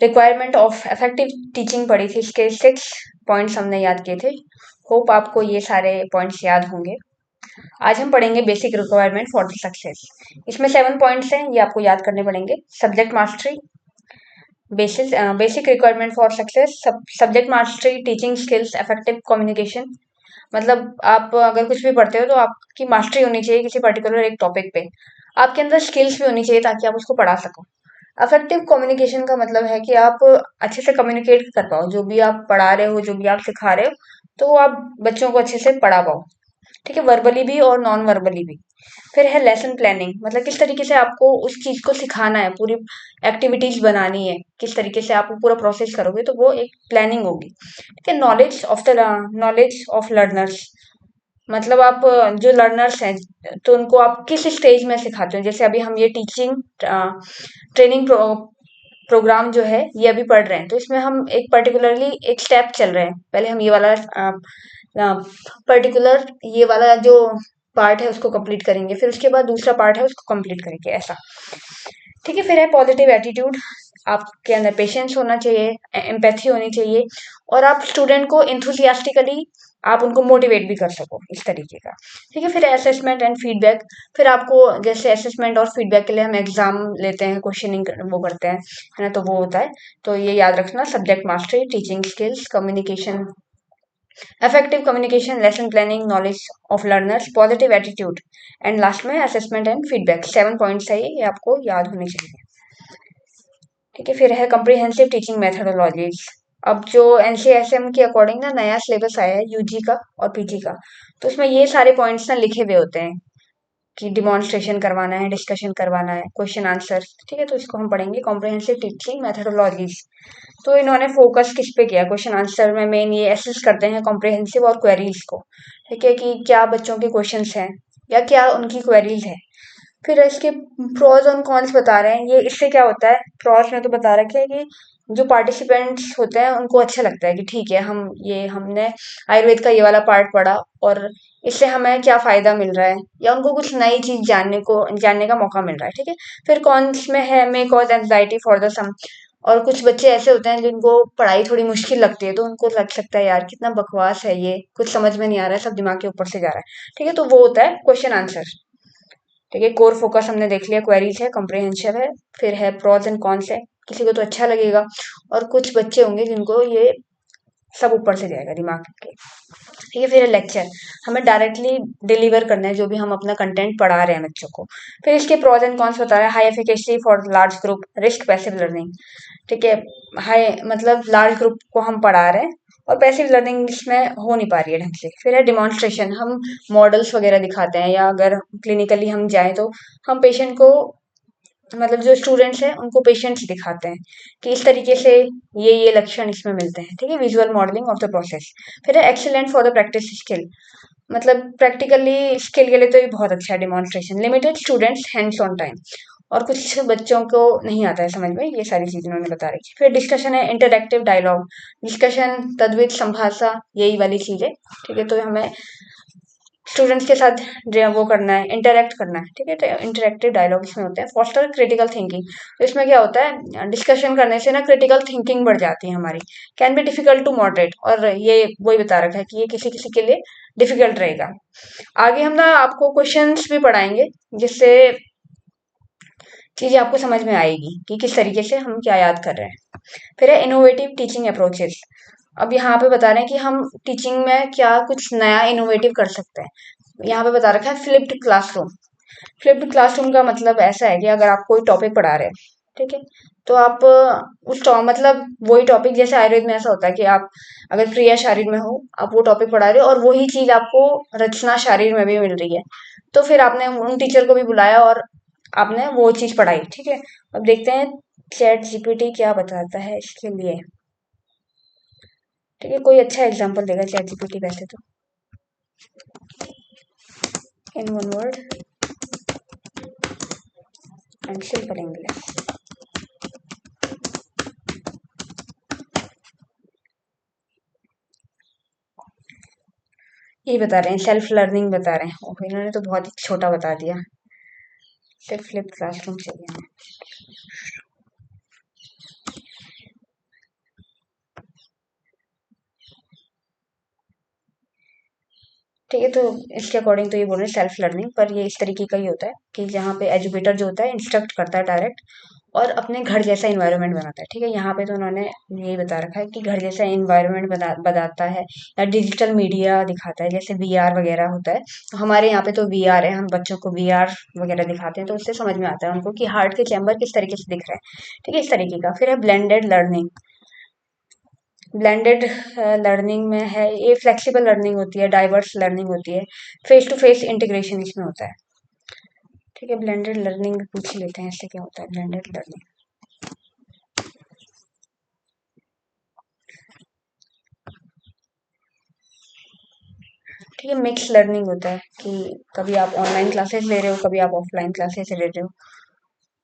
Requirement of effective teaching पढ़ी थी, इसके 6 पॉइंट्स हमने याद किए थे। होप आपको ये सारे पॉइंट्स याद होंगे। आज हम पढ़ेंगे basic requirement for the success. इसमें 7 पॉइंट्स हैं, ये आपको याद करने पड़ेंगे। Subject mastery, basic requirement for success, subject mastery, teaching skills, effective communication. मतलब आप अगर कुछ भी पढ़ते हो तो आपकी मास्टरी होनी चाहिए किसी पर्टिकुलर एक टॉपिक पे। आपके अंदर स्किल्स भी होनी चाहिए ताकि आप उसको पढ़ा सको। अफेक्टिव कम्युनिकेशन का मतलब है कि आप अच्छे से कम्युनिकेट कर पाओ, जो भी आप पढ़ा रहे हो, जो भी आप सिखा रहे हो, तो वो आप बच्चों को अच्छे से पढ़ा पाओ। ठीक है, वर्बली भी और नॉन वर्बली भी। फिर है लेसन प्लानिंग, मतलब किस तरीके से आपको उस चीज को सिखाना है, पूरी एक्टिविटीज बनानी है, किस तरीके से आप वो पूरा प्रोसेस करोगे, तो वो एक प्लानिंग होगी। ठीक है, नॉलेज ऑफ लर्नर्स, मतलब आप जो लर्नर्स हैं, तो उनको आप किस स्टेज में सिखाते हो। जैसे अभी हम ये टीचिंग ट्रेनिंग प्रोग्राम जो है ये अभी पढ़ रहे हैं, तो इसमें हम एक पर्टिकुलरली एक स्टेप चल रहे हैं। पहले हम ये वाला पर्टिकुलर ये वाला जो पार्ट है उसको कंप्लीट करेंगे, फिर उसके बाद दूसरा पार्ट है उसको कंप्लीट करेंगे, ऐसा। ठीक है, फिर है पॉजिटिव एटीट्यूड। आपके अंदर पेशेंस होना चाहिए, एम्पैथी होनी चाहिए, और आप स्टूडेंट को इंथुसियास्टिकली आप उनको मोटिवेट भी कर सको, इस तरीके का। ठीक है, फिर असेसमेंट एंड फीडबैक। फिर आपको जैसे असेसमेंट और फीडबैक के लिए हम एग्जाम लेते हैं, क्वेश्चनिंग वो करते हैं, है ना, तो वो होता है। तो ये याद रखना, subject mastery, teaching skills, communication, effective communication, lesson planning, knowledge of learners, positive attitude, and last में असेसमेंट एंड फीडबैक। 7 पॉइंट्स है, ये आपको याद होने चाहिए। ठीक है, फिर है कम्प्रिहेंसिव टीचिंग मेथडोलॉजीज। अब जो एनसीएसएम के अकॉर्डिंग ना नया सिलेबस आया है यूजी का और पीजी का, तो उसमें ये सारे पॉइंट्स ना लिखे हुए होते हैं कि डिमॉन्स्ट्रेशन करवाना है, डिस्कशन करवाना है, क्वेश्चन आंसर। ठीक है, तो इसको हम पढ़ेंगे, कॉम्प्रिहेंसिव टीचिंग मेथडोलॉजीज। तो इन्होंने फोकस किस पे किया, क्वेश्चन आंसर में मेन ये एसेस करते हैं कॉम्प्रिहेंसिव और क्वेरीज को। ठीक है, कि क्या बच्चों के क्वेश्चंस हैं या क्या उनकी क्वेरीज है। फिर इसके प्रोज और कॉन्स बता रहे हैं। ये इससे क्या होता है, प्रोज में तो बता रखे है कि जो पार्टिसिपेंट्स होते हैं उनको अच्छा लगता है कि ठीक है, हमने आयुर्वेद का ये वाला पार्ट पढ़ा और इससे हमें क्या फायदा मिल रहा है, या उनको कुछ नई चीज जानने का मौका मिल रहा है। ठीक है, फिर कॉन्स में है may cause anxiety for the some. और कुछ बच्चे ऐसे होते हैं जिनको पढ़ाई थोड़ी मुश्किल लगती है, तो उनको लग सकता है यार कितना बकवास है ये, कुछ समझ में नहीं आ रहा है, सब दिमाग के ऊपर से जा रहा है। ठीक है, तो वो होता है क्वेश्चन आंसर। ठीक है, कोर फोकस हमने देख लिया, क्वेरीज है, कॉम्प्रिहेंसिव है, फिर है प्रोज एंड कॉन्स है, किसी को तो अच्छा लगेगा और कुछ बच्चे होंगे जिनको ये सब ऊपर से जाएगा दिमाग के। ठीक है, फिर लेक्चर, हमें डायरेक्टली डिलीवर करना है जो भी हम अपना कंटेंट पढ़ा रहे हैं बच्चों को। फिर इसके प्रोज एंड कॉन्स बता रहे हैं, high efficacy for large group, risk passive learning. ठीक है, हाई मतलब लार्ज ग्रुप को हम पढ़ा रहे हैं और पैसिव लर्निंग इसमें हो नहीं पा रही है ढंग से। फिर है डिमॉन्स्ट्रेशन, हम मॉडल्स वगैरह दिखाते हैं, या अगर क्लिनिकली हम जाएं तो हम पेशेंट को, मतलब जो स्टूडेंट्स हैं उनको पेशेंट्स दिखाते हैं कि इस तरीके से ये लक्षण इसमें मिलते हैं। ठीक है, visual modelling of the process. फिर है excellent for the practice skill, मतलब प्रैक्टिकली स्किल के लिए तो ये बहुत अच्छा है demonstration. Limited students hands on time, और कुछ बच्चों को नहीं आता है समझ में, ये सारी चीजें उन्होंने बता रखी। फिर डिस्कशन है, इंटरैक्टिव डायलॉग, डिस्कशन, तद्वित, संभाषा, यही वाली चीजें। ठीक है, तो हमें स्टूडेंट्स के साथ वो करना है, इंटरेक्ट करना है। ठीक है, तो इंटरेक्टिव डायलॉग इसमें होते हैं। फॉस्टर क्रिटिकल थिंकिंग, तो इसमें क्या होता है, डिस्कशन करने से ना क्रिटिकल थिंकिंग बढ़ जाती है हमारी। Can be difficult to moderate, और ये वही बता रखा है कि ये किसी किसी के लिए डिफिकल्ट रहेगा। आगे हम ना आपको क्वेश्चंस भी पढ़ाएंगे जिससे चीजें आपको समझ में आएगी कि किस तरीके से हम क्या याद कर रहे हैं। फिर है इनोवेटिव टीचिंग अप्रोचेस। अब यहाँ पे बता रहे हैं कि हम टीचिंग में क्या कुछ नया इनोवेटिव कर सकते हैं। यहाँ पे बता रखा है फ्लिप्ड क्लासरूम। फ्लिप्ड क्लासरूम का मतलब ऐसा है कि अगर आप कोई टॉपिक पढ़ा रहे हैं, ठीक है, तो आप मतलब वही टॉपिक, जैसे आयुर्वेद में ऐसा होता है कि आप अगर क्रिया शारीर में हो, आप वो टॉपिक पढ़ा रहे हो और वही चीज आपको रचना शारीर में भी मिल रही है, तो फिर आपने उन टीचर को भी बुलाया और आपने वो चीज पढ़ाई। ठीक है, अब देखते हैं चैट जीपीटी क्या बताता है इसके लिए। ठीक है, कोई अच्छा एग्जांपल देगा चैट जीपीटी वैसे तो। In one word and simple English. ये बता रहे हैं, सेल्फ लर्निंग बता रहे हैं। ओह, इन्होंने तो बहुत ही छोटा बता दिया, सिर्फ फ्लिप क्लासरूम चाहिए हमें। ठीक है, तो इसके अकॉर्डिंग तो ये बोल रहे हैं सेल्फ लर्निंग, पर ये इस तरीके का ही होता है कि जहाँ पे एजुकेटर जो होता है इंस्ट्रक्ट करता है डायरेक्ट और अपने घर जैसा इन्वायरमेंट बनाता है। ठीक है, यहाँ पे तो उन्होंने यही बता रखा है कि घर जैसा इन्वायरमेंट बताता है या डिजिटल मीडिया दिखाता है, जैसे वीआर वगैरह होता है। तो हमारे यहाँ पे तो वीआर है, हम बच्चों को वीआर वगैरह दिखाते हैं तो उससे समझ में आता है उनको कि हार्ट के चैम्बर किस तरीके से दिख रहे हैं। ठीक है, इस तरीके का। फिर है ब्लेंडेड लर्निंग। ब्लेंडेड लर्निंग में है ये फ्लेक्सिबल लर्निंग होती है, डाइवर्स लर्निंग होती है, फेस टू फेस इंटीग्रेशन इसमें होता है। ठीक है, ब्लेंडेड लर्निंग पूछ ही लेते हैं इससे क्या होता है ब्लेंडेड लर्निंग। ठीक है, मिक्स लर्निंग होता है कि कभी आप ऑनलाइन क्लासेस ले रहे हो, कभी आप ऑफलाइन क्लासेस ले रहे हो।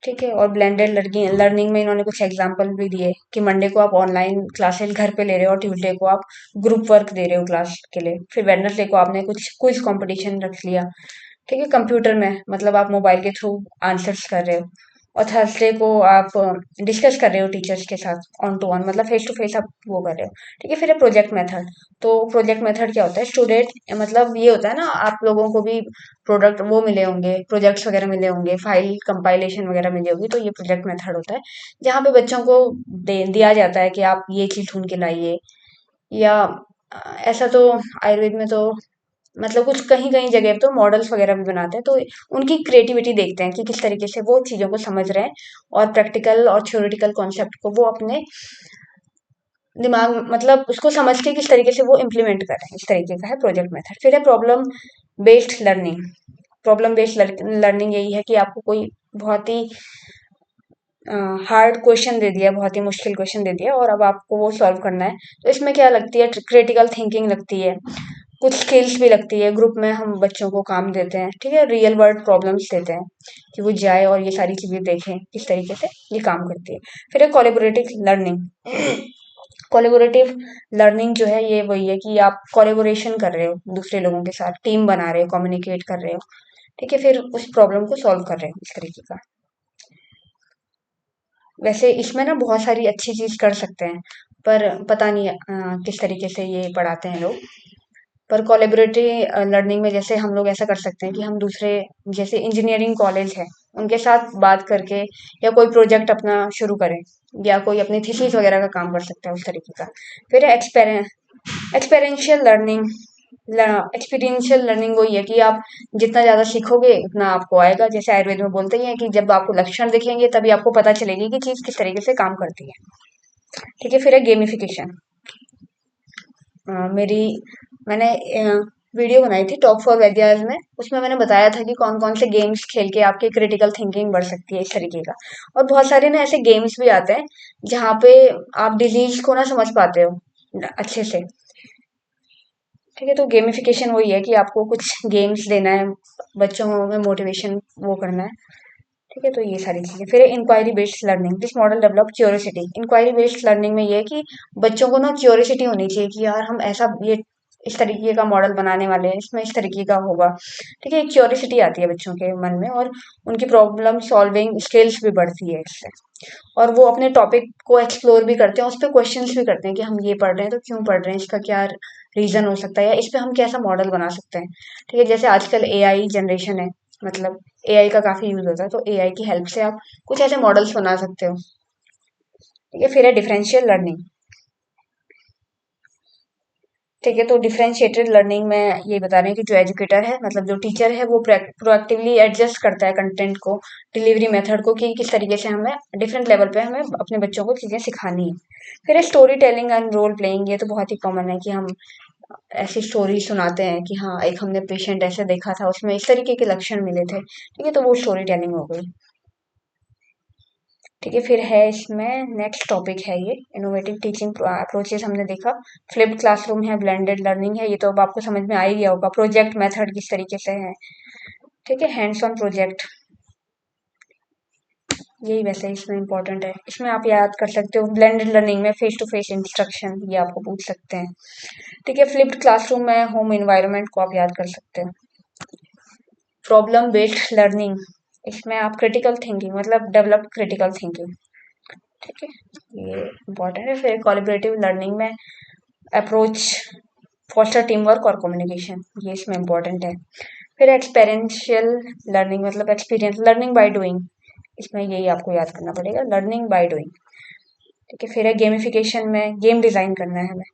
ठीक है, और ब्लेंडेड लर्निंग लर्निंग में इन्होंने कुछ एग्जांपल भी दिए कि मंडे को आप ऑनलाइन क्लासेस घर पे ले रहे हो और ट्यूसडे को आप ग्रुप वर्क दे रहे हो क्लास के लिए, फिर वेडनेसडे को आपने कुछ क्विज कंपटीशन रख लिया। ठीक है, कंप्यूटर में मतलब आप मोबाइल के थ्रू आंसर्स कर रहे हो, और थर्सडे को आप डिस्कस कर रहे हो टीचर्स के साथ ऑन टू ऑन, मतलब फेस टू फेस आप वो कर रहे हो। ठीक है, फिर है प्रोजेक्ट मेथड। तो प्रोजेक्ट मेथड क्या होता है, स्टूडेंट मतलब ये होता है ना, आप लोगों को भी प्रोडक्ट वो मिले होंगे, प्रोजेक्ट्स वगैरह मिले होंगे, फाइल कंपाइलेशन वगैरह मिली होगी, तो ये प्रोजेक्ट मेथड होता है जहाँ पे बच्चों को दिया जाता है कि आप ये चीज ढूंढ के लाइए। या ऐसा तो आयुर्वेद में तो मतलब कुछ कहीं कहीं जगह पे तो मॉडल्स वगैरह भी बनाते हैं, तो उनकी क्रिएटिविटी देखते हैं कि किस तरीके से वो चीजों को समझ रहे हैं और प्रैक्टिकल और थ्योरेटिकल कॉन्सेप्ट को वो अपने दिमाग मतलब उसको समझ के किस तरीके से वो इम्प्लीमेंट कर रहे हैं। इस तरीके का है प्रोजेक्ट मेथड। फिर है problem based learning. Problem based learning यही है कि आपको कोई बहुत ही हार्ड क्वेश्चन दे दिया, बहुत ही मुश्किल क्वेश्चन दे दिया और अब आपको वो सॉल्व करना है। तो इसमें क्या लगती है, क्रिटिकल थिंकिंग लगती है, कुछ स्किल्स भी लगती है। ग्रुप में हम बच्चों को काम देते हैं, ठीक है, रियल वर्ल्ड प्रॉब्लम्स देते हैं कि वो जाए और ये सारी चीजें देखें किस तरीके से ये काम करती है। फिर है कोलेबोरेटिव लर्निंग। कोलेबोरेटिव लर्निंग जो है ये वही है कि आप कोलेबोरेशन कर रहे हो दूसरे लोगों के साथ, टीम बना रहे हो, कम्युनिकेट कर रहे हो। ठीक है, फिर उस प्रॉब्लम को सॉल्व कर रहे हो, इस तरीके का। वैसे इसमें ना बहुत सारी अच्छी चीज कर सकते हैं, पर पता नहीं किस तरीके से ये पढ़ाते हैं लोग। पर कोलेबरेटिव लर्निंग में जैसे हम लोग ऐसा कर सकते हैं कि हम दूसरे, जैसे इंजीनियरिंग कॉलेज है, उनके साथ बात करके या कोई प्रोजेक्ट अपना शुरू करें या कोई अपनी थीसिस वगैरह का काम कर सकते हैं, उस तरीके का। फिर एक्सपेरेंशियल लर्निंग। एक्सपीरियंशियल लर्निंग वही है कि आप जितना ज्यादा सीखोगे उतना आपको आएगा। जैसे आयुर्वेद में बोलते ही हैं कि जब आपको लक्षण दिखेंगे तभी आपको पता चलेगी कि चीज किस तरीके से काम करती है। ठीक है, फिर है गेमिफिकेशन। मेरी मैंने वीडियो बनाई थी टॉक फॉर वैद्याज में, उसमें मैंने बताया था कि कौन कौन से गेम्स खेल के आपकी क्रिटिकल थिंकिंग बढ़ सकती है, इस तरीके का। और बहुत सारे ना ऐसे गेम्स भी आते हैं जहाँ पे आप डिजीज को ना समझ पाते हो अच्छे से। ठीक है, तो गेमिफिकेशन वही है कि आपको कुछ गेम्स देना है, बच्चों में मोटिवेशन वो करना है। ठीक है, तो ये सारी चीजें। फिर inquiry based learning. This model develop curiosity. Inquiry based learning में ये है कि बच्चों को ना क्यूरियोसिटी होनी चाहिए कि यार हम ऐसा ये इस तरीके का मॉडल बनाने वाले हैं, इसमें इस तरीके का होगा। ठीक है, एक क्यूरियोसिटी आती है बच्चों के मन में और उनकी प्रॉब्लम सॉल्विंग स्किल्स भी बढ़ती है इससे। और वो अपने टॉपिक को एक्सप्लोर भी करते हैं, उस पर क्वेश्चंस भी करते हैं कि हम ये पढ़ रहे हैं तो क्यों पढ़ रहे हैं, इसका क्या रीजन हो सकता है या इस पे हम कैसा मॉडल बना सकते हैं। ठीक है, जैसे आजकल एआई जनरेशन है, मतलब एआई का काफी यूज होता है, तो एआई की हेल्प से आप कुछ ऐसे मॉडल्स बना सकते हो। ठीक है, फिर है डिफरेंशियल लर्निंग। ठीक है, तो डिफरेंशिएटेड लर्निंग में ये बता रहे हैं कि जो एजुकेटर है मतलब जो टीचर है वो प्रोएक्टिवली एडजस्ट करता है कंटेंट को, डिलीवरी मेथड को, कि किस तरीके से हमें डिफरेंट लेवल पे हमें अपने बच्चों को चीजें सिखानी है। फिर है story telling and role playing. ये तो बहुत ही कॉमन है कि हम ऐसी स्टोरी सुनाते हैं कि हाँ एक हमने पेशेंट ऐसे देखा था, उसमें इस तरीके के लक्षण मिले थे। ठीक है, तो वो स्टोरी टेलिंग हो गई। ठीक है, फिर है इसमें नेक्स्ट टॉपिक है ये इनोवेटिव टीचिंग अप्रोचेस। हमने देखा फ्लिप्ड क्लासरूम है, ब्लेंडेड लर्निंग है, ये तो अब आपको समझ में आ ही गया होगा। प्रोजेक्ट मेथड किस तरीके से है। ठीक है, हैंड्स ऑन प्रोजेक्ट, यही वैसे इसमें इंपॉर्टेंट है। इसमें आप याद कर सकते हो ब्लेंडेड लर्निंग में फेस टू फेस इंस्ट्रक्शन, ये आपको पूछ सकते हैं। ठीक है, फ्लिप्ड क्लासरूम में होम इन्वायरमेंट को आप याद कर सकते हैं। प्रॉब्लम बेस्ड लर्निंग, इसमें आप क्रिटिकल थिंकिंग मतलब डेवलप क्रिटिकल थिंकिंग। ठीक है, ये इम्पोर्टेंट है। फिर कोलैबोरेटिव लर्निंग में अप्रोच फोस्टर टीम वर्क और कम्युनिकेशन, ये इसमें इंपॉर्टेंट है। फिर एक्सपेरियंशियल लर्निंग मतलब एक्सपीरियंस, लर्निंग बाय डूइंग, इसमें यही आपको याद करना पड़ेगा, लर्निंग बाय डूइंग। ठीक है, फिर है गेमिफिकेशन में गेम डिज़ाइन करना है हमें।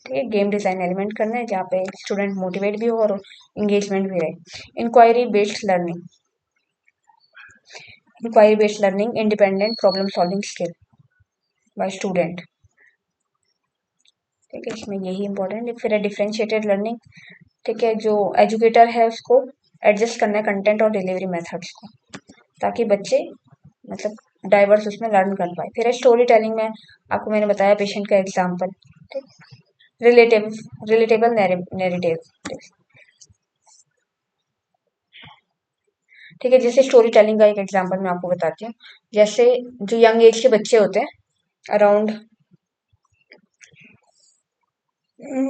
ठीक है, गेम डिज़ाइन एलिमेंट करना है जहाँ पे स्टूडेंट मोटिवेट भी हो और इंगेजमेंट भी रहे। Inquiry based learning, inquiry based learning independent problem solving skill by student. ठीक है, इसमें यही इंपॉर्टेंट है। फिर है डिफरेंशिएटेड लर्निंग। ठीक है, जो एजुकेटर है उसको एडजस्ट करना है कंटेंट और डिलीवरी मेथड्स को, ताकि बच्चे मतलब डाइवर्स उसमें लर्न कर पाए। फिर है स्टोरी टेलिंग में आपको मैंने बताया पेशेंट का एग्जाम्पल। ठीक, रिलेटिव रिलेटेबल नैरेटिव। ठीक है, जैसे स्टोरी टेलिंग का एक एग्जाम्पल मैं आपको बताती हूँ। जैसे जो यंग एज के बच्चे होते हैं अराउंड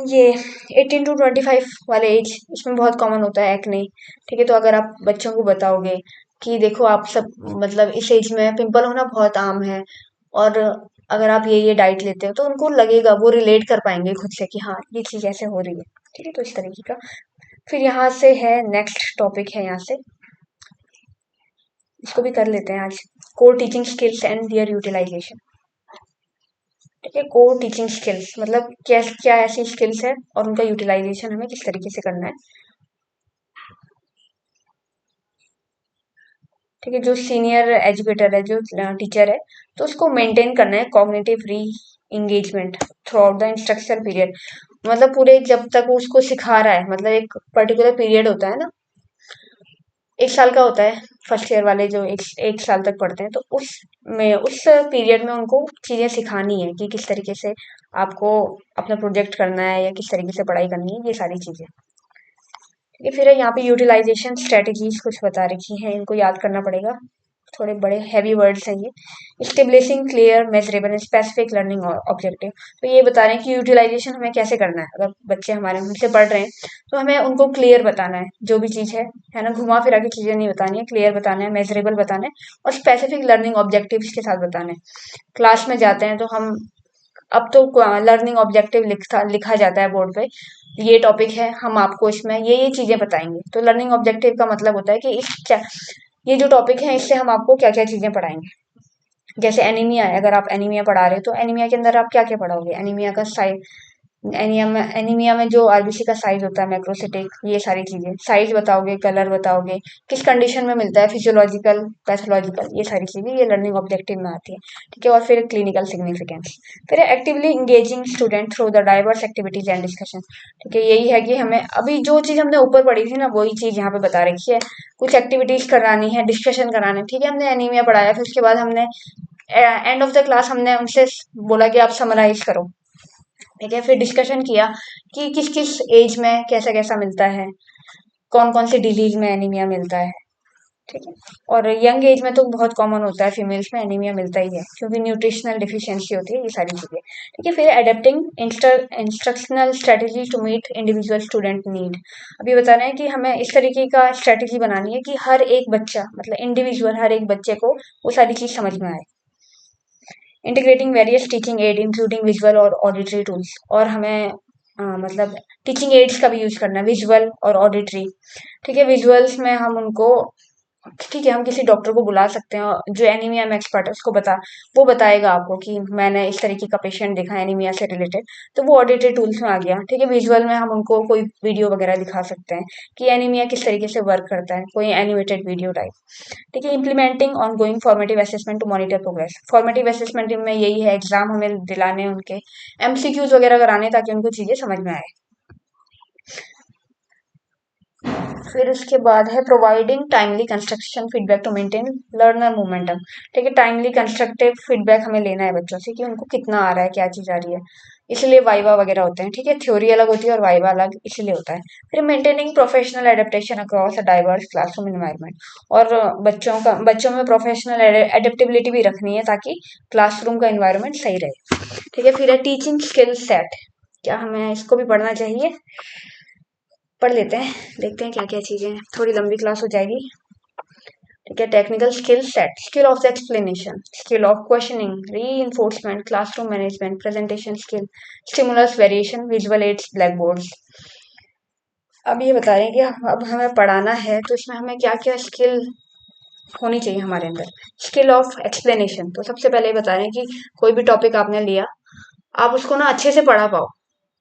ये 18 टू 25 वाले एज, इसमें बहुत कॉमन होता है एक्ने। ठीक है, तो अगर आप बच्चों को बताओगे कि देखो आप सब मतलब इस एज में पिंपल होना बहुत आम है, और अगर आप ये डाइट लेते हो तो उनको लगेगा, वो रिलेट कर पाएंगे खुद से कि हाँ ये चीज़ ऐसे हो रही है। ठीक है, तो इस तरीके का। फिर यहाँ से है नेक्स्ट टॉपिक है यहाँ से, इसको भी कर लेते हैं आज। Core teaching skills and their utilisation. ठीक है, कोर टीचिंग स्किल्स मतलब क्या क्या ऐसी स्किल्स है और उनका यूटिलाइजेशन हमें किस तरीके से करना है। ठीक है, जो सीनियर एजुकेटर है, जो टीचर है, तो उसको मेंटेन करना है कॉग्निटिव री engagement through out the instructional period. मतलब पूरे जब तक वो उसको सिखा रहा है, मतलब एक पर्टिकुलर पीरियड होता है ना, 1 साल का होता है। फर्स्ट ईयर वाले जो एक साल तक पढ़ते हैं, तो उस पीरियड में उनको चीजें सिखानी है कि किस तरीके से आपको अपना प्रोजेक्ट करना है या किस तरीके से पढ़ाई करनी है, ये सारी चीजें। ठीक है, फिर यहाँ पे यूटिलाइजेशन स्ट्रेटजीज कुछ बता रखी हैं, इनको याद करना पड़ेगा, थोड़े बड़े हैवी वर्ड्स हैं ये। Establishing clear measurable specific learning objective, तो ये बता रहे हैं कि यूटिलाइजेशन हमें कैसे करना है। अगर बच्चे हमारे हमसे पढ़ रहे हैं तो हमें उनको क्लियर बताना है, जो भी चीज़ है ना, घुमा फिरा के चीज़ें नहीं बतानी है, क्लियर बताना है, मेजरेबल बताना है और स्पेसिफिक लर्निंग ऑब्जेक्टिव्स के साथ बताना है। क्लास में जाते हैं तो हम, अब तो लर्निंग ऑब्जेक्टिव लिखा जाता है बोर्ड पे, ये टॉपिक है, हम आपको इसमें ये चीजें बताएंगे। तो लर्निंग ऑब्जेक्टिव का मतलब होता है कि ये जो टॉपिक है इससे हम आपको क्या क्या चीजें पढ़ाएंगे। जैसे एनीमिया है, अगर आप एनीमिया पढ़ा रहे हो तो एनीमिया के अंदर आप क्या क्या पढ़ाओगे, एनीमिया का साइज, एनीमिया में जो आरबीसी का साइज होता है मैक्रोसिटिक, ये सारी चीजें साइज बताओगे, कलर बताओगे, किस कंडीशन में मिलता है, फिजियोलॉजिकल पैथोलॉजिकल, ये सारी चीजें ये लर्निंग ऑब्जेक्टिव में आती है। ठीक है, और फिर क्लिनिकल सिग्निफिकेंस। फिर actively engaging student through the diverse activities and discussion. ठीक है, यही है कि हमें अभी जो चीज हमने ऊपर पढ़ी थी ना, वही चीज यहाँ पे बता रखी है। कुछ एक्टिविटीज करानी है, डिस्कशन कराना है। ठीक है, हमने एनीमिया पढ़ाया, फिर उसके बाद हमने एंड ऑफ द क्लास हमने उनसे बोला कि आप समराइज करो। ठीक है, फिर डिस्कशन किया कि किस किस एज में कैसा कैसा मिलता है, कौन कौन सी डिजीज में एनीमिया मिलता है। ठीक है, और यंग एज में तो बहुत कॉमन होता है, फीमेल्स में एनीमिया मिलता ही है क्योंकि न्यूट्रिशनल डिफिशियंसी होती है, ये सारी चीजें। ठीक है, फिर adapting instructional strategy to meet individual student need. अभी बता रहे हैं कि हमें इस तरीके का स्ट्रेटेजी बनानी है कि हर एक बच्चा मतलब इंडिविजुअल, हर एक बच्चे को वो सारी चीज समझ में आए। Integrating various teaching add including visual और ऑडिटरी टूल्स, और हमें मतलब टीचिंग एड्स का भी यूज करना है, विजुअल और ऑडिटरी। ठीक है, विजुअल्स में हम उनको, ठीक है, हम किसी डॉक्टर को बुला सकते हैं जो एनीमिया में एक्सपर्ट है, उसको वो बताएगा आपको कि मैंने इस तरीके का पेशेंट देखा एनीमिया से रिलेटेड, तो वो ऑडिटरी टूल्स में आ गया। ठीक है, विजुअल में हम उनको कोई वीडियो वगैरह दिखा सकते हैं कि एनीमिया किस तरीके से वर्क करता है, कोई एनिमेटेड वीडियो टाइप। ठीक है, implementing ongoing formative assessment to monitor progress. Formative assessment में यही है, एग्जाम हमें दिलाने, उनके एमसीक्यूज वगैरह कराने ताकि उनको चीजें समझ में आए। फिर उसके बाद है providing timely construction feedback to maintain learner momentum. ठीक है, टाइमली कंस्ट्रक्टिव फीडबैक हमें लेना है बच्चों से कि उनको कितना आ रहा है, क्या चीज आ रही है। इसलिए वाइवा वगैरह होते हैं। ठीक है, थ्योरी अलग होती है और वाइवा अलग इसलिए होता है। फिर maintaining professional adaptation across a diverse classroom environment, और बच्चों में प्रोफेशनल एडेप्टेबिलिटी भी रखनी है ताकि क्लासरूम का एनवायरनमेंट सही रहे। ठीक है, फिर है टीचिंग स्किल सेट, क्या हमें इसको भी पढ़ना चाहिए, पढ़ लेते हैं, देखते हैं क्या क्या चीजें हैं, थोड़ी लंबी क्लास हो जाएगी। ठीक है। Technical skill set, skill of the explanation, skill of questioning, reinforcement, classroom management, presentation skill, stimulus variation, visual aids, black boards. अब ये बता रहे हैं कि अब हमें पढ़ाना है तो इसमें हमें क्या क्या स्किल होनी चाहिए हमारे अंदर। स्किल ऑफ एक्सप्लेनेशन, तो सबसे पहले ये बता रहे हैं कि कोई भी टॉपिक आपने लिया, आप उसको ना अच्छे से पढ़ा पाओ,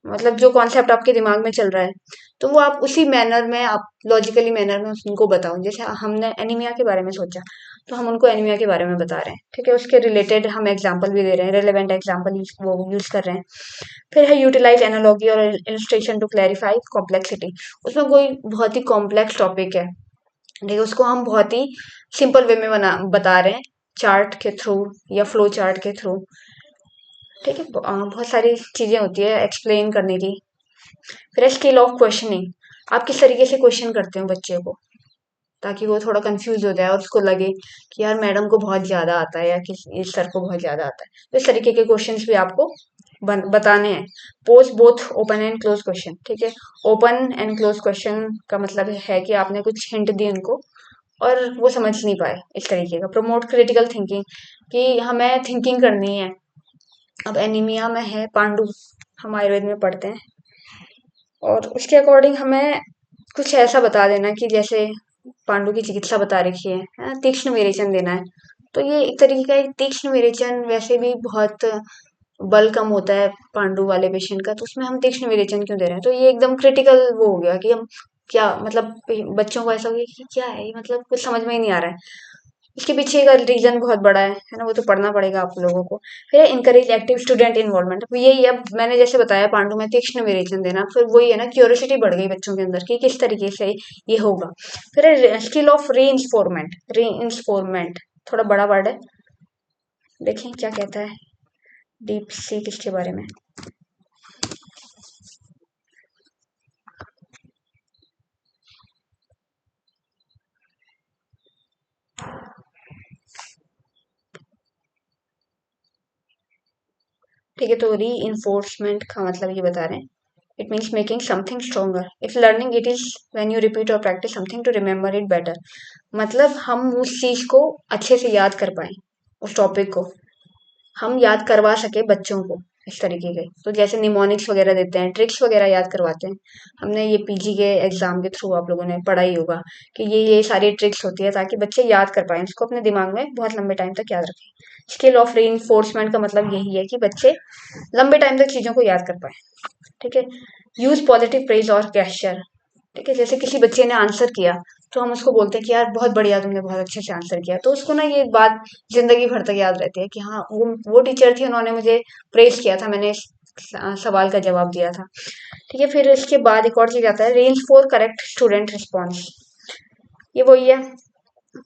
मतलब जो कॉन्सेप्ट आपके दिमाग में चल रहा है तो वो आप उसी मैनर में, आप लॉजिकली मैनर में उनको बताओ। जैसे हमने एनीमिया के बारे में सोचा तो हम उनको एनीमिया के बारे में बता रहे हैं, ठीक है। उसके रिलेटेड हम एग्जांपल भी दे रहे हैं, रेलेवेंट एग्जांपल वो यूज कर रहे हैं। फिर है यूटिलाइज एनालॉजी और इलस्ट्रेशन टू क्लैरिफाई कॉम्प्लेक्सिटी। उसमें कोई बहुत ही कॉम्प्लेक्स टॉपिक है, ठीक है, उसको हम बहुत ही सिंपल वे में बता रहे हैं, चार्ट के थ्रू या फ्लो चार्ट के थ्रू, ठीक है। बहुत सारी चीजें होती है एक्सप्लेन करने की। फिर स्किल ऑफ क्वेश्चनिंग, आप किस तरीके से क्वेश्चन करते हो बच्चे को ताकि वो थोड़ा कंफ्यूज हो जाए और उसको लगे कि यार मैडम को बहुत ज्यादा आता है या किस इस सर को बहुत ज्यादा आता है। तो इस तरीके के क्वेश्चंस भी आपको बताने हैं। Pose both open and close question, ठीक है। ओपन एंड क्लोज क्वेश्चन का मतलब है कि आपने कुछ हिंट दी उनको और वो समझ नहीं पाए, इस तरीके का। प्रमोट क्रिटिकल थिंकिंग, कि हमें थिंकिंग करनी है। अब एनीमिया में है पांडु, हम आयुर्वेद में पढ़ते हैं, और उसके अकॉर्डिंग हमें कुछ ऐसा बता देना कि जैसे पांडु की चिकित्सा बता रखी है, तीक्ष्ण विरेचन देना है। तो ये एक तरीके का एक तीक्ष्ण विरेचन, वैसे भी बहुत बल कम होता है पांडु वाले पेशेंट का, तो उसमें हम तीक्ष्ण विरेचन क्यों दे रहे हैं। तो ये एकदम क्रिटिकल वो हो गया कि हम क्या मतलब, बच्चों को ऐसा हो गया कि क्या है ये, मतलब कुछ समझ में ही नहीं आ रहा है। इसके पीछे का रीजन बहुत बड़ा है ना, वो तो पढ़ना पड़ेगा आप लोगों को। फिर इनकरेज एक्टिव स्टूडेंट इन्वॉल्वमेंट, यही अब मैंने जैसे बताया पांडु में तीक्ष्ण विवेचन देना, फिर वही है ना, क्यूरियोसिटी बढ़ गई बच्चों के अंदर कि किस तरीके से ये होगा। फिर स्किल ऑफ री इंस्फोर्मेंट, री इंस्फोर्मेंट थोड़ा बड़ा वर्ड है, देखें क्या कहता है डीप सी किसके बारे में। ठीक है, तो री इन्फोर्समेंट का मतलब ये बता रहे हैं, it means making something stronger. If learning it is when you repeat और practice something to remember it better. मतलब हम उस चीज को अच्छे से याद कर पाए, उस टॉपिक को हम याद करवा सके बच्चों को, इस तरीके के। तो जैसे निमोनिक्स वगैरह देते हैं, ट्रिक्स वगैरह याद करवाते हैं। हमने ये पीजी के एग्जाम के थ्रू आप लोगों ने पढ़ा ही होगा कि ये सारी ट्रिक्स होती है ताकि बच्चे याद कर पाए, उसको अपने दिमाग में बहुत लंबे टाइम तक याद रखें। स्किल ऑफ री का मतलब यही है कि बच्चे लंबे टाइम तक चीजों को याद कर पाए, ठीक है। यूज पॉजिटिव प्रेज और गेस्चर, ठीक है। जैसे किसी बच्चे ने आंसर किया तो हम उसको बोलते हैं कि यार बहुत बढ़िया, तुमने बहुत अच्छे से आंसर किया, तो उसको ना ये बात जिंदगी भर तक याद रहती है कि हाँ वो टीचर थी, उन्होंने मुझे प्रेज किया था, मैंने इस सवाल का जवाब दिया था, ठीक है। फिर इसके बाद एक और चीज आता है, range for correct student response. ये वही है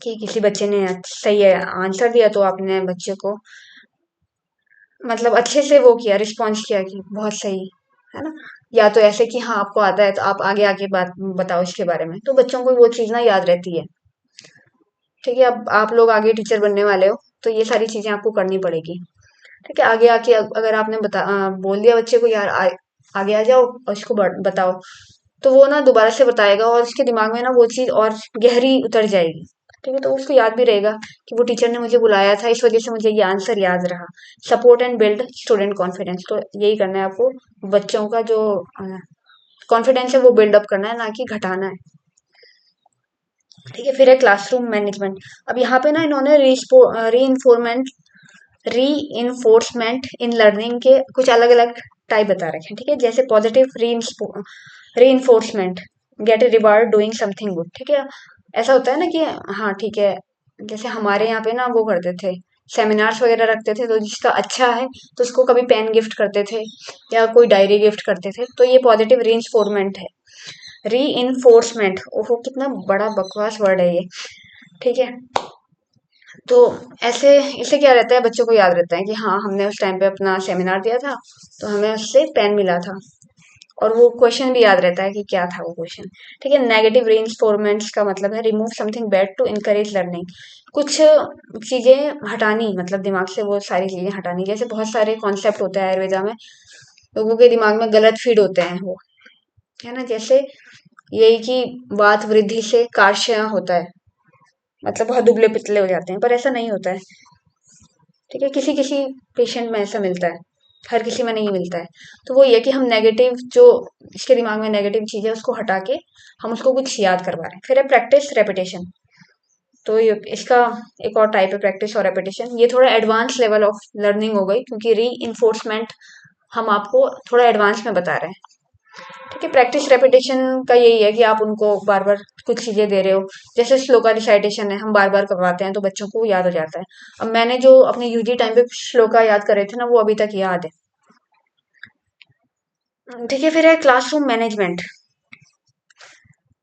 कि किसी बच्चे ने सही आंसर दिया तो आपने बच्चे को मतलब अच्छे से वो किया, रिस्पॉन्स किया कि बहुत सही, है ना। या तो ऐसे कि हाँ आपको आता है तो आप आगे आगे बात बताओ इसके बारे में, तो बच्चों को वो चीज ना याद रहती है, ठीक है। अब आप लोग आगे टीचर बनने वाले हो तो ये सारी चीजें आपको करनी पड़ेगी, ठीक है। आगे आके अगर आपने बोल दिया बच्चे को यार आगे आ जाओ और इसको बताओ, तो वो ना दोबारा से बताएगा और उसके दिमाग में ना वो चीज और गहरी उतर जाएगी, ठीक है। तो उसको याद भी रहेगा कि वो टीचर ने मुझे बुलाया था, इस वजह से मुझे ये आंसर याद रहा। Support and build student confidence, तो यही करना है आपको, बच्चों का जो कॉन्फिडेंस है वो बिल्डअप करना है, ना कि घटाना है, ठीक है। फिर है क्लासरूम मैनेजमेंट। अब यहाँ पे ना इन्होंने री इन्फोर्समेंट इन लर्निंग के कुछ अलग अलग टाइप बता रखे हैं, ठीक है। जैसे पॉजिटिव री enforcement, gate a reward doing something good, ठीक है। ऐसा होता है ना कि हाँ ठीक है, जैसे हमारे यहाँ पे ना वो करते थे, सेमिनार्स वगैरह रखते थे, तो जिसका अच्छा है तो उसको कभी पेन गिफ्ट करते थे या कोई डायरी गिफ्ट करते थे, तो ये पॉजिटिव री इन्फोर्समेंट है। री इन्फोर्समेंट, ओहो कितना बड़ा बकवास वर्ड है ये, ठीक है। तो ऐसे इससे क्या रहता है, बच्चों को याद रहता है कि हाँ हमने उस टाइम पे अपना सेमिनार दिया था तो हमें उससे पेन मिला था, और वो क्वेश्चन भी याद रहता है कि क्या था वो क्वेश्चन, ठीक है। नेगेटिव रेइंफोर्समेंट्स का मतलब है remove something bad to encourage learning, कुछ चीजें हटानी, मतलब दिमाग से वो सारी चीजें हटानी। जैसे बहुत सारे कॉन्सेप्ट होते हैं आयुर्वेदा में, लोगों के दिमाग में गलत फीड होते हैं वो, है ना। जैसे यही कि वात वृद्धि से कार्य होता है, मतलब बहुत दुबले पतले हो जाते हैं, पर ऐसा नहीं होता है। ठीक है, किसी किसी पेशेंट में ऐसा मिलता है, हर किसी में नहीं मिलता है। तो वो ये कि हम नेगेटिव जो इसके दिमाग में नेगेटिव चीज़ है उसको हटा के हम उसको कुछ याद करवा रहे हैं। फिर है प्रैक्टिस रेपिटेशन। तो ये इसका एक और टाइप है प्रैक्टिस और रेपिटेशन। ये थोड़ा एडवांस लेवल ऑफ लर्निंग हो गई, क्योंकि री इन्फोर्समेंट हम आपको थोड़ा एडवांस में बता रहे हैं। ठीक है, प्रैक्टिस रेपिटेशन का यही है कि आप उनको बार बार कुछ चीजें दे रहे हो। जैसे श्लोका रिसाइटेशन है, हम बार बार करवाते हैं तो बच्चों को याद हो जाता है। अब मैंने जो अपने यूजी टाइम पे श्लोका याद करे थे ना, वो अभी तक याद है। ठीक है, फिर है क्लासरूम मैनेजमेंट।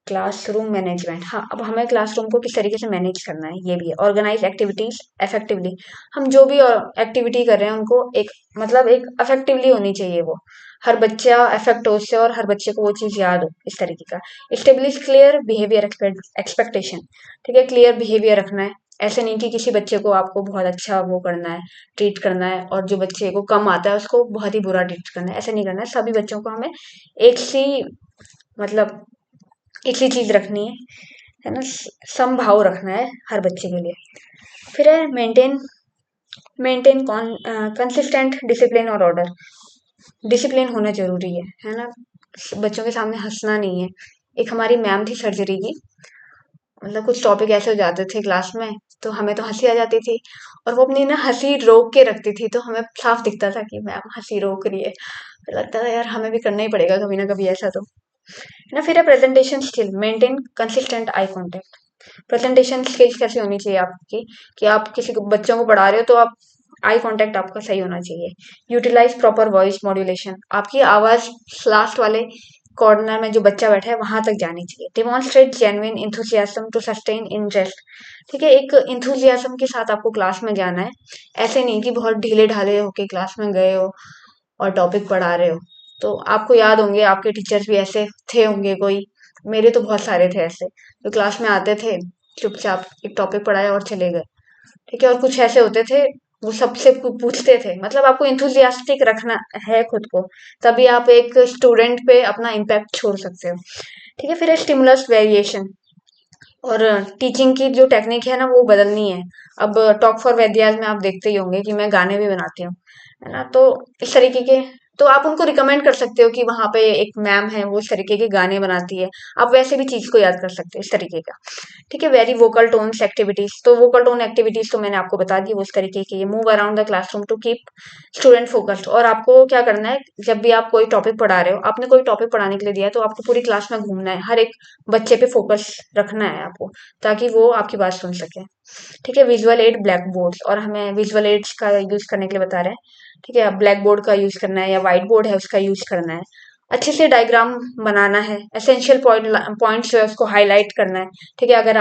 क्लासरूम मैनेजमेंट, हाँ, अब हमें क्लासरूम को किस तरीके से मैनेज करना है ये भी है। Organise activities effectively. हम जो भी एक्टिविटी कर रहे हैं उनको एक मतलब एक इफेक्टिवली होनी चाहिए वो। हर बच्चा इफेक्ट हो उससे और हर बच्चे को वो चीज याद हो, इस तरीके का। Establish clear behaviour expectation. ठीक है, क्लियर बिहेवियर रखना है। ऐसे नहीं कि किसी बच्चे को आपको बहुत अच्छा वो करना है, ट्रीट करना है, और जो बच्चे को कम आता है उसको बहुत ही बुरा ट्रीट करना है, ऐसे नहीं करना है। सभी बच्चों को हमें एक सी मतलब एक ही चीज रखनी है ना, समभाव रखना है हर बच्चे के लिए। फिर है मेंटेन मेंटेन कंसिस्टेंट डिसिप्लिन और ऑर्डर। डिसिप्लिन होना जरूरी है ना। बच्चों के सामने हंसना नहीं है। एक हमारी मैम थी सर्जरी की, मतलब कुछ टॉपिक ऐसे हो जाते थे क्लास में तो हमें तो हंसी आ जाती थी, और वो अपनी ना हंसी रोक के रखती थी, तो हमें साफ दिखता था कि मैम हंसी रोक रही है। फिर लगता था यार हमें भी करना ही पड़ेगा कभी ना कभी ऐसा, तो है ना। फिर है presentation skill, maintain consistent eye contact. Presentation skills कैसी होनी चाहिए आपकी, कि आप किसी को बच्चों को पढ़ा रहे हो तो आप आई कांटेक्ट आपका सही होना चाहिए। यूटिलाइज प्रॉपर वॉइस मॉड्यूलेशन, आपकी आवाज लास्ट वाले कॉर्नर में जो बच्चा बैठा है वहां तक जानी चाहिए। Demonstrate genuine enthusiasm to sustain interest. ठीक है, एक इंथुसियाज्म के साथ आपको क्लास में जाना है। ऐसे नहीं कि बहुत ढीले ढाले होके क्लास में गए हो और टॉपिक पढ़ा रहे हो। तो आपको याद होंगे आपके टीचर्स भी ऐसे थे होंगे कोई, मेरे तो बहुत सारे थे ऐसे, जो क्लास में आते थे, चुपचाप एक टॉपिक पढ़ाया और चले गए। ठीक है, और कुछ ऐसे होते थे वो सबसे पूछते थे। मतलब आपको इंथुजियास्टिक रखना है खुद को, तभी आप एक स्टूडेंट पे अपना इम्पैक्ट छोड़ सकते हो। ठीक है, फिर है स्टिमुलस वेरिएशन। और टीचिंग की जो टेक्निक है ना वो बदलनी है। अब टॉक फॉर वैद्याज में आप देखते ही होंगे कि मैं गाने भी बनाती हूँ, है ना। तो इस तरीके के, तो आप उनको रिकमेंड कर सकते हो कि वहां पे एक मैम है वो इस तरीके के गाने बनाती है। आप वैसे भी चीज को याद कर सकते हो इस तरीके का। ठीक है, वेरी वोकल टोन्स एक्टिविटीज। तो वोकल टोन एक्टिविटीज तो मैंने आपको बता दी, वो इस तरीके की move around the classroom to keep student focused. और आपको क्या करना है, जब भी आप कोई टॉपिक पढ़ा रहे हो, आपने कोई टॉपिक पढ़ाने के लिए दिया है तो आपको पूरी क्लास में घूमना है, हर एक बच्चे पे फोकस रखना है आपको, ताकि वो आपकी बात सुन सके। ठीक है, विजुअल एड ब्लैक बोर्ड, और हमें विजुअल एड्स का यूज करने के लिए बता रहे हैं। ठीक है, ब्लैक बोर्ड का यूज करना है या व्हाइट बोर्ड है उसका यूज करना है। अच्छे से डायग्राम बनाना है, एसेंशियल पॉइंट्स जो है उसको हाईलाइट करना है। ठीक है, अगर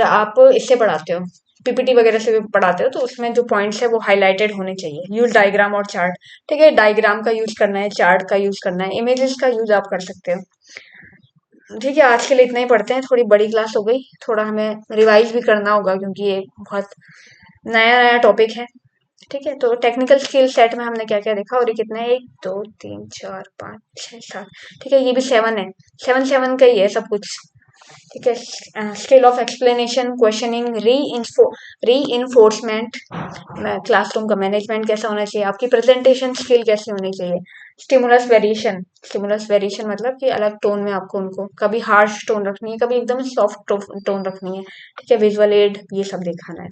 आप इससे पढ़ाते हो, पीपीटी वगैरह से भी पढ़ाते हो, तो उसमें जो पॉइंट्स है वो हाईलाइटेड होने चाहिए। यूज डायग्राम और चार्ट। ठीक है, डायग्राम का यूज करना है, चार्ट का यूज करना है, इमेजेस का यूज आप कर सकते हो। ठीक है, आज के लिए इतना ही पढ़ते हैं, थोड़ी बड़ी क्लास हो गई, थोड़ा हमें रिवाइज भी करना होगा क्योंकि ये बहुत नया नया टॉपिक है। ठीक है, तो टेक्निकल स्किल सेट में हमने क्या क्या देखा, और ये कितना है, 1 2 3 4 5 6 7। ठीक है, ये भी 7 है, 7 7 का ही है सब कुछ। ठीक है, skill of explanation, questioning, reinforcement, classroom का मैनेजमेंट कैसा होना चाहिए, आपकी प्रेजेंटेशन स्किल कैसी होनी चाहिए। स्टिमुलस वेरिएशन मतलब कि अलग टोन में आपको उनको कभी हार्श टोन रखनी है, कभी एकदम सॉफ्ट टोन रखनी है। ठीक है, विजुअल एड ये सब दिखाना है।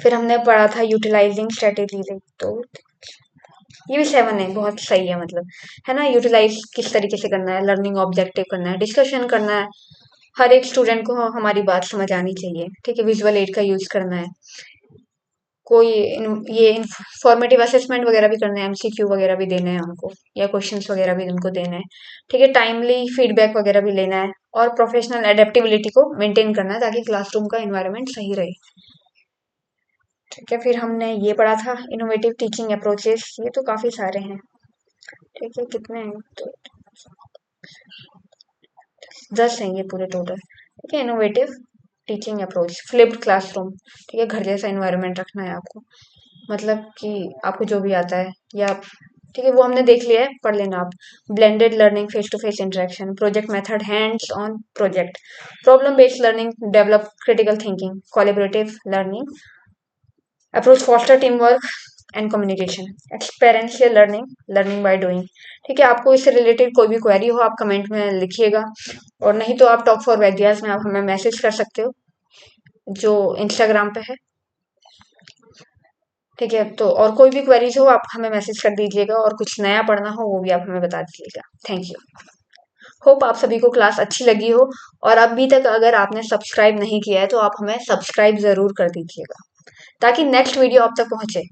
फिर हमने पढ़ा था यूटिलाइजिंग स्ट्रेटेजी, तो ये भी 7 है, बहुत सही है मतलब, है ना। यूटिलाइज किस तरीके से करना है, लर्निंग ऑब्जेक्टिव करना है, डिस्कशन करना है, हर एक स्टूडेंट को हमारी बात समझ आनी चाहिए। ठीक है, विजुअल एड का यूज करना है। कोई ये फॉर्मेटिव असेसमेंट वगैरह भी करना है, एमसीक्यू वगैरह भी देने हैं उनको, या क्वेश्चंस वगैरह भी उनको देने हैं। ठीक है, टाइमली फीडबैक वगैरह भी लेना है, और प्रोफेशनल एडेप्टेबिलिटी को मेंटेन करना है ताकि क्लासरूम का एनवायरनमेंट सही रहे। ठीक है, फिर हमने ये पढ़ा था इनोवेटिव टीचिंग अप्रोचेस, ये तो काफी सारे हैं। ठीक है, कितने हैं, तो 10 हैं ये पूरे टोटल। ठीक है, innovative teaching approach, flipped classroom. ठीक है, घर जैसा एनवायरनमेंट रखना है आपको, मतलब कि आपको जो भी आता है, या ठीक है, वो हमने देख लिया है, पढ़ लेना आप। Blended learning, face to face interaction, project method, hands on project, problem based learning, develop critical thinking, collaborative learning, approach foster team work and communication, experiential learning, learning by doing. ठीक है, आपको इससे रिलेटेड कोई भी query हो आप comment में लिखिएगा, और नहीं तो आप टॉक फॉर वेदियास में आप हमें मैसेज कर सकते हो, जो इंस्टाग्राम पे है। ठीक है, तो और कोई भी क्वेरीज हो आप हमें मैसेज कर दीजिएगा, और कुछ नया पढ़ना हो वो भी आप हमें बता दीजिएगा। Thank you. होप आप सभी को क्लास अच्छी लगी हो, और अभी तक अगर आपने सब्सक्राइब नहीं किया है तो आप हमें सब्सक्राइब जरूर कर दीजिएगा, ताकि नेक्स्ट वीडियो आप तक पहुंचे।